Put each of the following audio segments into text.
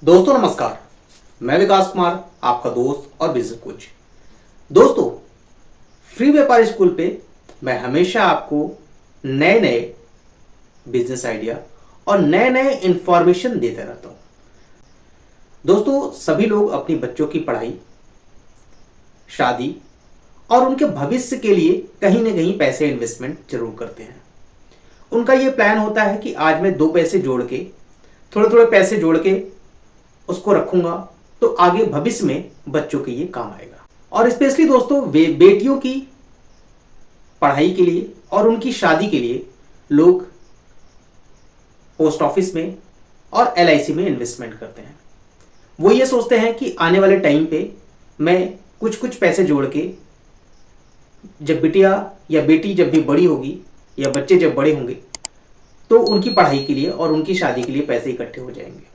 दोस्तों नमस्कार। मैं विकास कुमार, आपका दोस्त और बिजनेस कोच। दोस्तों, फ्री व्यापार स्कूल पे मैं हमेशा आपको नए नए बिजनेस आइडिया और नए नए इंफॉर्मेशन देता रहता हूं। दोस्तों, सभी लोग अपनी बच्चों की पढ़ाई, शादी और उनके भविष्य के लिए कहीं ना कहीं पैसे इन्वेस्टमेंट जरूर करते हैं। उनका ये प्लान होता है कि आज मैं दो पैसे जोड़ के, थोड़े थोड़े पैसे जोड़ के उसको रखूंगा तो आगे भविष्य में बच्चों के ये काम आएगा। और स्पेशली दोस्तों, बेटियों की पढ़ाई के लिए और उनकी शादी के लिए लोग पोस्ट ऑफिस में और एलआईसी में इन्वेस्टमेंट करते हैं। वो ये सोचते हैं कि आने वाले टाइम पे मैं कुछ कुछ पैसे जोड़ के, जब बिटिया या बेटी जब भी बड़ी होगी या बच्चे जब बड़े होंगे तो उनकी पढ़ाई के लिए और उनकी शादी के लिए पैसे इकट्ठे हो जाएंगे।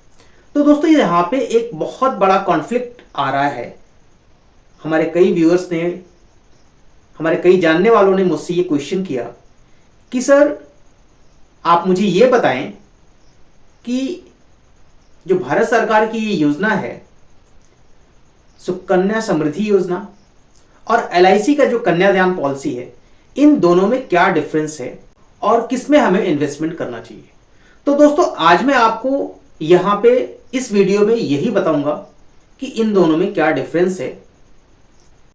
तो दोस्तों, यहाँ पे एक बहुत बड़ा कॉन्फ्लिक्ट आ रहा है। हमारे कई व्यूअर्स ने, हमारे कई जानने वालों ने मुझसे ये क्वेश्चन किया कि सर आप मुझे ये बताएं कि जो भारत सरकार की ये योजना है, सुकन्या समृद्धि योजना और एलआईसी का जो कन्यादान पॉलिसी है, इन दोनों में क्या डिफरेंस है और किसमें हमें इन्वेस्टमेंट करना चाहिए। तो दोस्तों, आज मैं आपको यहां पे इस वीडियो में यही बताऊंगा कि इन दोनों में क्या डिफरेंस है,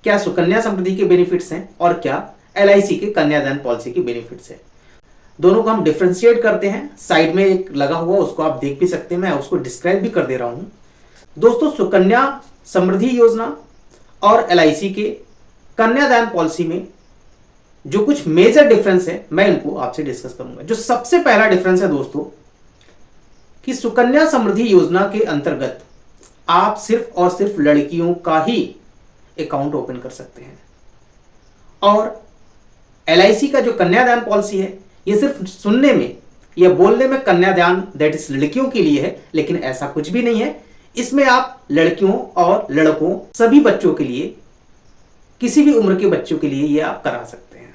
क्या सुकन्या समृद्धि के बेनिफिट्स हैं और क्या एलआईसी के कन्यादान पॉलिसी के बेनिफिट्स हैं। दोनों को हम डिफरेंशिएट करते हैं। साइड में एक लगा हुआ, उसको आप देख भी सकते हैं, मैं उसको डिस्क्राइब भी कर दे रहा हूं। दोस्तों, सुकन्या समृद्धि योजना और एलआईसी के कन्यादान पॉलिसी में जो कुछ मेजर डिफरेंस है, मैं इनको आपसे डिस्कस करूंगा। जो सबसे पहला डिफरेंस है दोस्तों, कि सुकन्या समृद्धि योजना के अंतर्गत आप सिर्फ और सिर्फ लड़कियों का ही अकाउंट ओपन कर सकते हैं, और एलआईसी का जो कन्यादान पॉलिसी है, ये सिर्फ सुनने में या बोलने में कन्यादान दैट इज लड़कियों के लिए है, लेकिन ऐसा कुछ भी नहीं है। इसमें आप लड़कियों और लड़कों सभी बच्चों के लिए, किसी भी उम्र के बच्चों के लिए ये आप करा सकते हैं।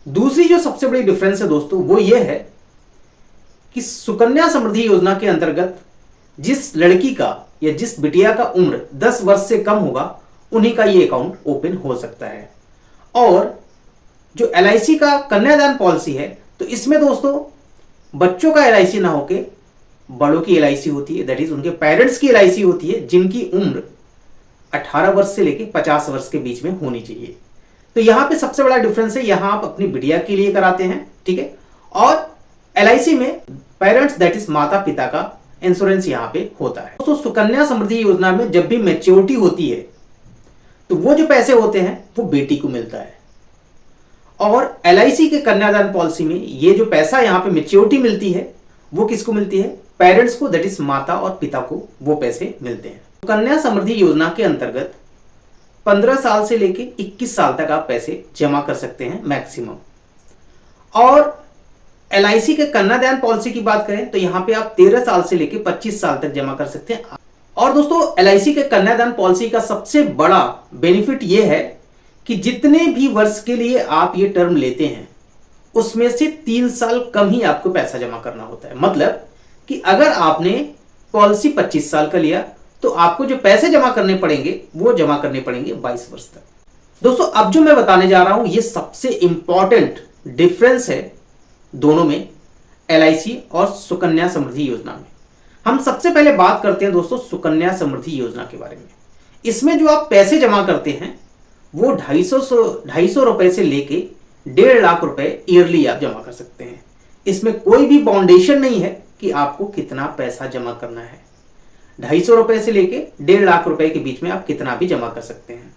दूसरी जो सबसे बड़ी डिफरेंस है दोस्तों, वो ये है कि सुकन्या समृद्धि योजना के अंतर्गत जिस लड़की का या जिस बिटिया का उम्र 10 वर्ष से कम होगा, उन्हीं का ये अकाउंट ओपन हो सकता है। और जो एलआईसी का कन्यादान पॉलिसी है, तो इसमें दोस्तों बच्चों का एलआईसी ना होके बड़ों की एलआईसी होती है, दैट इज उनके पेरेंट्स की एलआईसी होती है, जिनकी उम्र 18 वर्ष से लेकर 50 वर्ष के बीच में होनी चाहिए। तो यहां पे सबसे बड़ा डिफरेंस है, यहां आप अपनी बिटिया के लिए कराते हैं, ठीक है, और एलआईसी में पेरेंट्स दैट इज माता पिता का इंश्योरेंस यहां पे होता है। तो सुकन्या समृद्धि योजना में जब भी मैच्योरिटी होती है, तो वो जो पैसे होते हैं वो बेटी को मिलता है, और एलआईसी के कन्यादान पॉलिसी में ये जो पैसा यहां पे मैच्योरिटी मिलती है, वो किसको मिलती है? पेरेंट्स को, दैट इज माता और पिता को वो पैसे मिलते हैं। सुकन्या समृद्धि योजना के अंतर्गत 15 साल से लेकर 21 साल तक आप पैसे जमा कर सकते हैं मैक्सिमम। और एलआईसी के कन्यादान पॉलिसी की बात करें तो यहां पे आप 13 साल से लेकर 25 साल तक जमा कर सकते हैं। और दोस्तों, एलआईसी के कन्यादान पॉलिसी का सबसे बड़ा बेनिफिट यह है कि जितने भी वर्ष के लिए आप ये टर्म लेते हैं, उसमें से 3 साल कम ही आपको पैसा जमा करना होता है। मतलब कि अगर आपने पॉलिसी 25 साल का लिया, तो आपको जो पैसे जमा करने पड़ेंगे वो जमा करने पड़ेंगे 22 वर्ष तक। दोस्तों, अब जो मैं बताने जा रहा हूं, ये सबसे इंपॉर्टेंट डिफरेंस है दोनों में, एलआईसी और सुकन्या समृद्धि योजना में। हम सबसे पहले बात करते हैं दोस्तों सुकन्या समृद्धि योजना के बारे में। इसमें जो आप पैसे जमा करते हैं वो 250 रुपए से लेके 1.5 लाख रुपए ईयरली आप जमा कर सकते हैं। इसमें कोई भी बाउंडेशन नहीं है कि आपको कितना पैसा जमा करना है। 250 रुपए से लेके 1.5 लाख रुपए के बीच में आप कितना भी जमा कर सकते हैं।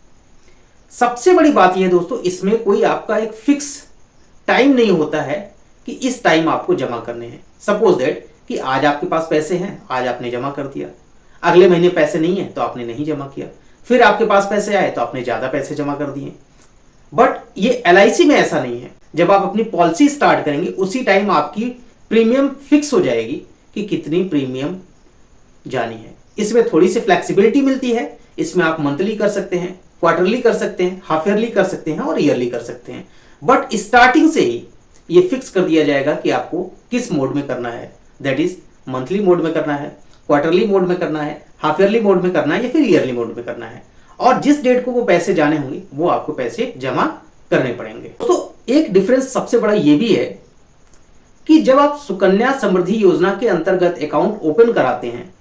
सबसे बड़ी बात यह है दोस्तों, इसमें कोई आपका एक फिक्स टाइम नहीं होता है कि इस टाइम आपको जमा करने हैं। सपोज दैट कि आज आपके पास पैसे हैं, आज आपने जमा कर दिया, अगले महीने पैसे नहीं है तो आपने नहीं जमा किया, फिर आपके पास पैसे आए तो आपने ज्यादा पैसे जमा कर दिए। बट ये एलआईसी में ऐसा नहीं है। जब आप अपनी पॉलिसी स्टार्ट करेंगे, उसी टाइम आपकी प्रीमियम फिक्स हो जाएगी कि कितनी प्रीमियम जानी है। इसमें थोड़ी सी फ्लेक्सिबिलिटी मिलती है। इसमें आप मंथली कर सकते हैं, क्वार्टरली कर सकते हैं, हाफ ईयरली कर सकते हैं और ईयरली कर सकते हैं। बट स्टार्टिंग से ही ये फिक्स कर दिया जाएगा कि आपको किस मोड में करना है, दैट इज मंथली मोड में करना है, क्वार्टरली मोड में करना है, हाफ ईयरली मोड में करना है या फिर ईयरली मोड में करना है, और जिस डेट को वो पैसे जाने होंगे वो आपको पैसे जमा करने पड़ेंगे। दोस्तों एक डिफरेंस सबसे बड़ा ये भी है कि जब आप सुकन्या समृद्धि योजना के अंतर्गत अकाउंट ओपन कराते हैं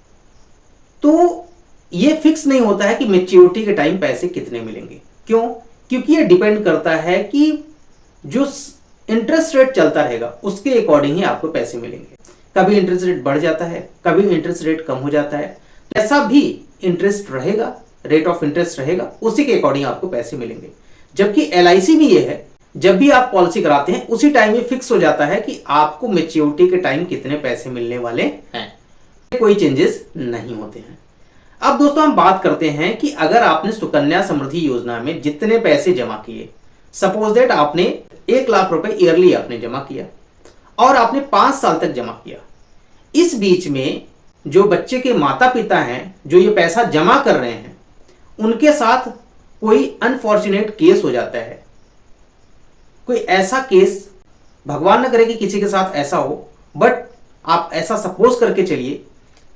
तो ये फिक्स नहीं होता है कि मैच्योरिटी के टाइम पैसे कितने मिलेंगे। क्यों? क्योंकि ये डिपेंड करता है कि जो इंटरेस्ट रेट चलता रहेगा उसके अकॉर्डिंग ही आपको पैसे मिलेंगे। कभी इंटरेस्ट रेट बढ़ जाता है, कभी इंटरेस्ट रेट कम हो जाता है, जैसा भी इंटरेस्ट रहेगा, रेट ऑफ इंटरेस्ट रहेगा, उसी के अकॉर्डिंग आपको पैसे मिलेंगे। जबकि LIC में ये है, जब भी आप पॉलिसी कराते हैं उसी टाइम ये फिक्स हो जाता है कि आपको मैच्योरिटी के टाइम कितने पैसे मिलने वाले हैं, कोई चेंजेस नहीं होते हैं। अब दोस्तों हम बात करते हैं कि अगर आपने सुकन्या समृद्धि योजना में जितने पैसे जमा किए, सपोज दैट आपने 1 लाख रुपए ईयरली आपने जमा किया और आपने 5 साल तक जमा किया, इस बीच में जो बच्चे के माता पिता हैं जो ये पैसा जमा कर रहे हैं उनके साथ कोई अनफॉर्चुनेट केस हो जाता है, कोई ऐसा केस, भगवान न करे कि किसी के साथ ऐसा हो, बट आप ऐसा सपोज करके चलिए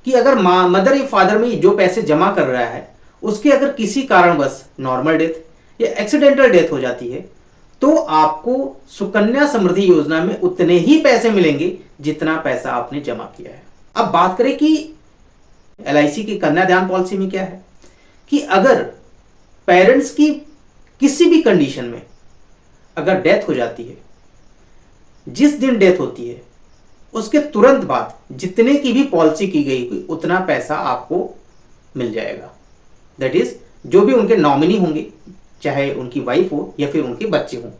कि अगर मदर या फादर में जो पैसे जमा कर रहा है उसके अगर किसी कारणवश नॉर्मल डेथ या एक्सीडेंटल डेथ हो जाती है तो आपको सुकन्या समृद्धि योजना में उतने ही पैसे मिलेंगे जितना पैसा आपने जमा किया है। अब बात करें कि LIC की कन्यादान पॉलिसी में क्या है कि अगर पेरेंट्स की किसी भी कंडीशन में अगर डेथ हो जाती है, जिस दिन डेथ होती है उसके तुरंत बाद जितने की भी पॉलिसी की गई हुई उतना पैसा आपको मिल जाएगा। दैट इज जो भी उनके नॉमिनी होंगे, चाहे उनकी वाइफ हो या फिर उनके बच्चे हों।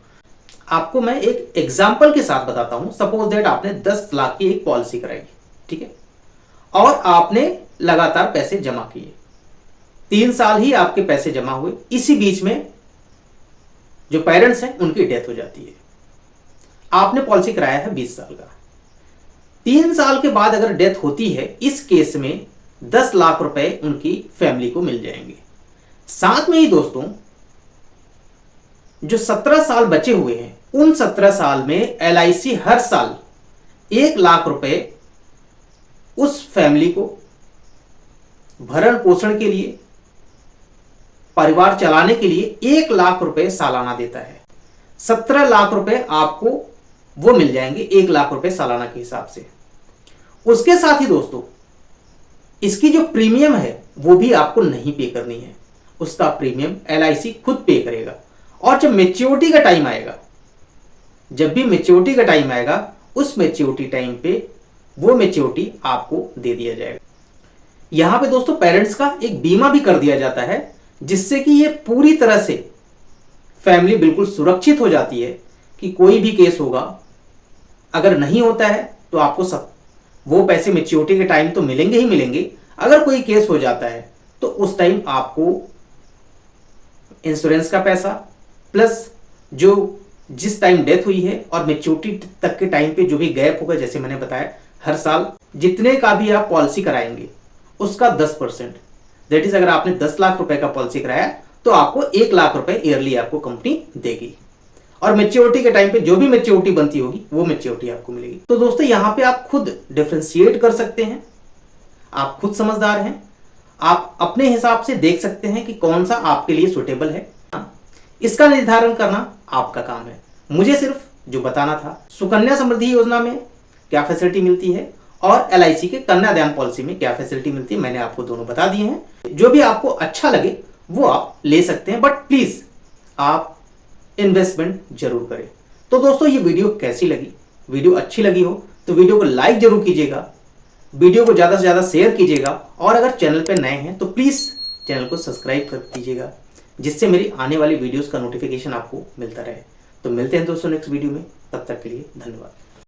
आपको मैं एक एग्जांपल के साथ बताता हूं। सपोज दैट आपने 10 लाख की एक पॉलिसी कराई, ठीक है, और आपने लगातार पैसे जमा किए, 3 साल ही आपके पैसे जमा हुए, इसी बीच में जो पेरेंट्स हैं उनकी डेथ हो जाती है। आपने पॉलिसी कराया है 20 साल का, 3 साल के बाद अगर डेथ होती है, इस केस में 10 लाख रुपए उनकी फैमिली को मिल जाएंगे। साथ में ही दोस्तों जो 17 साल बचे हुए हैं उन 17 साल में LIC हर साल 1 लाख रुपए उस फैमिली को भरण पोषण के लिए, परिवार चलाने के लिए 1 लाख रुपए सालाना देता है। 17 लाख रुपए आपको वो मिल जाएंगे 1 लाख रुपए सालाना के हिसाब से। उसके साथ ही दोस्तों इसकी जो प्रीमियम है वो भी आपको नहीं पे करनी है, उसका प्रीमियम LIC खुद पे करेगा। और जब मैच्योरिटी का टाइम आएगा, जब भी मैच्योरिटी का टाइम आएगा, उस मैच्योरिटी टाइम पे वो मैच्योरिटी आपको दे दिया जाएगा। यहां पे दोस्तों पेरेंट्स का एक बीमा भी कर दिया जाता है, जिससे कि ये पूरी तरह से फैमिली बिल्कुल सुरक्षित हो जाती है कि कोई भी केस होगा, अगर नहीं होता है तो आपको सब वो पैसे मैच्योरिटी के टाइम तो मिलेंगे ही मिलेंगे, अगर कोई केस हो जाता है तो उस टाइम आपको इंश्योरेंस का पैसा प्लस जो जिस टाइम डेथ हुई है और मैच्योरिटी तक के टाइम पे जो भी गैप होगा, जैसे मैंने बताया हर साल जितने का भी आप पॉलिसी कराएंगे उसका 10%, दैट इज अगर आपने 10 लाख रुपए का पॉलिसी कराया तो आपको 1 लाख रुपए ईयरली आपको कंपनी देगी, और मैच्योरिटी के टाइम पे जो भी मैच्योरिटी बनती होगी वो मैच्योरिटी आपको मिलेगी। तो दोस्तों यहाँ पे आप खुद डिफरेंशिएट कर सकते हैं, आप खुद समझदार हैं, आप अपने हिसाब से देख सकते हैं कि कौन सा आपके लिए सुटेबल है। इसका निर्धारण करना आपका काम है, मुझे सिर्फ जो बताना था सुकन्या समृद्धि योजना में क्या फैसिलिटी मिलती है और LIC के कन्यादान पॉलिसी में क्या फैसिलिटी मिलती है, मैंने आपको दोनों बता दिए हैं। जो भी आपको अच्छा लगे वो आप ले सकते हैं, बट प्लीज आप इन्वेस्टमेंट जरूर करें। तो दोस्तों ये वीडियो कैसी लगी? वीडियो अच्छी लगी हो तो वीडियो को लाइक जरूर कीजिएगा, वीडियो को ज़्यादा से ज़्यादा शेयर कीजिएगा, और अगर चैनल पर नए हैं तो प्लीज़ चैनल को सब्सक्राइब कर दीजिएगा, जिससे मेरी आने वाली वीडियोस का नोटिफिकेशन आपको मिलता रहे। तो मिलते हैं दोस्तों नेक्स्ट वीडियो में, तब तक के लिए धन्यवाद।